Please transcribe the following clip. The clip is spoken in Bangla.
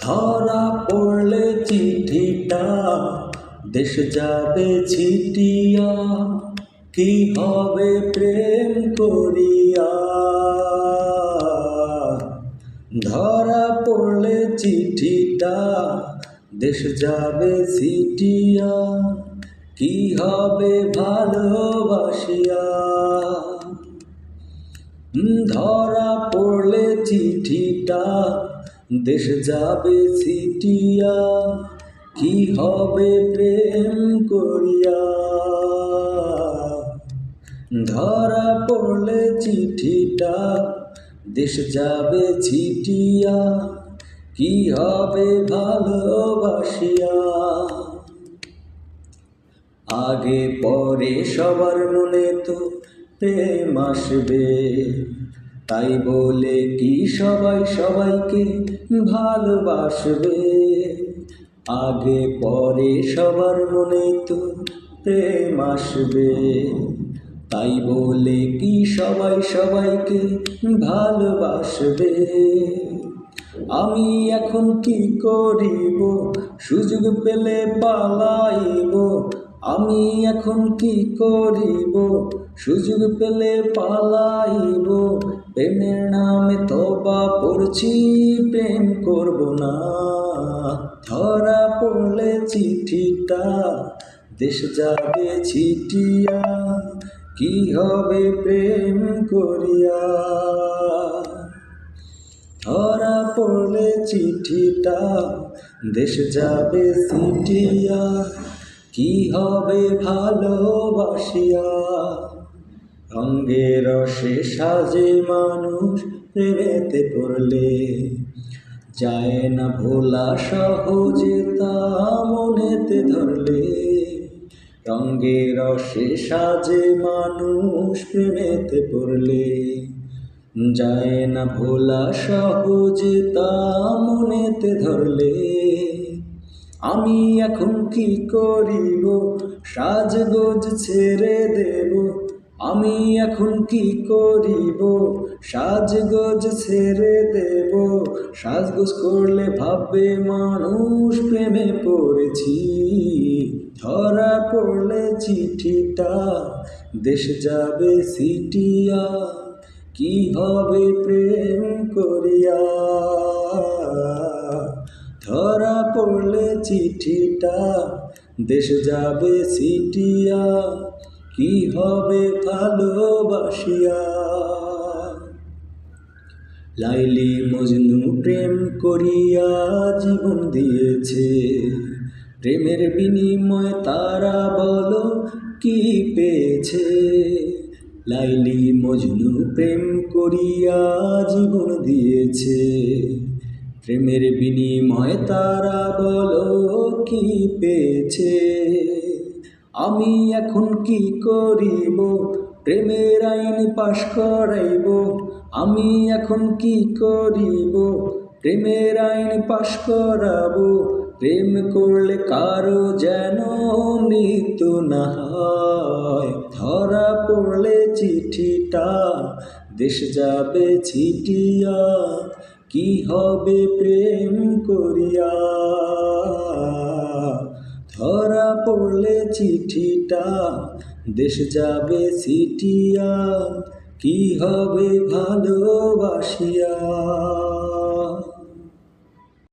ধরা পড়লে চিঠিটা দেশ যাবে ছিটিয়া, কি হবে প্রেম করিয়া। ধরা পড়লে চিঠিটা দেশ যাবে ছিটিয়া, কি হবে ভালোবাসিয়া। ধরা পড়লে চিঠিটা দেশ যাবে ছিটিয়া, কি হবে প্রেম করিয়া। ধরা পড়লে চিঠিটা দেশ যাবে ছিটিয়া, কি হবে ভালোবাসিয়া। আগে পরে সবার মনে তো প্রেম আসবে, তাই বলে কি সবাই সবাইকে ভালোবাসবে। আগে পরে সবার মনে তো প্রেম আসবে, তাই বলে কি সবাই সবাইকে ভালোবাসবে। আমি এখন কি করিব, সুযোগ পেলে পালাইব। আমি এখন কি করিব, সুযোগ পেলে পালাইব। প্রেমের নামে তবা পড়ছি, প্রেম করব না। ধরা পড়লে চিঠিটা দেশ যাবে ছিটিয়া, কি হবে প্রেম করিয়া। ধরা পড়লে চিঠিটা দেশ যাবে ছিটিয়া, কি হবে ভালোবাসিয়া। রঙে রসে সাজে মানুষ প্রেমেতে পড়লে, যায় না ভোলা সহজে তা মনেতে ধরলে। রঙে রসে সাজে মানুষ প্রেমেতে পড়লে, যায় না ভোলা সহজে তা মনেতে ধরলে। আমি এখন কি করিব, সাজগোজ ছেড়ে দেব। আমি এখন কি করিব, সাজগোজ ছেড়ে দেব। সাজগোজ করলে ভাববে মানুষ প্রেমে পড়েছি। ধরা পড়লে চিঠিটা দেশ যাবে ছিটিয়া, কি হবে প্রেম করিয়া। ধরা পড়লে চিঠিটা দেশ যাবে ছিটিয়া, কি হবে ভালোবাসিয়া। লাইলি মজনু প্রেম করিয়া জীবন দিয়েছে, প্রেমের বিনিময়ে তারা বলো কি পেয়েছে। লাইলি মজনু প্রেম করিয়া জীবন দিয়েছে, প্রেমের বিনিময়ে তারা বলো কি পেয়েছে। আমি এখন কি করিব, প্রেমের আইন পাশ করাইব। আমি এখন কি করিব, প্রেমের আইন পাশ করাবো। প্রেম করলে কারো যেন মৃত্যু না হয়। ধরা পড়লে চিঠিটা দেশ যাবে ছিটিয়া, কি হবে প্রেম করিয়া। ধরা পড়লে চিঠিটা দেশ যাবে ছিটিয়া, কি হবে ভালোবাসিয়া।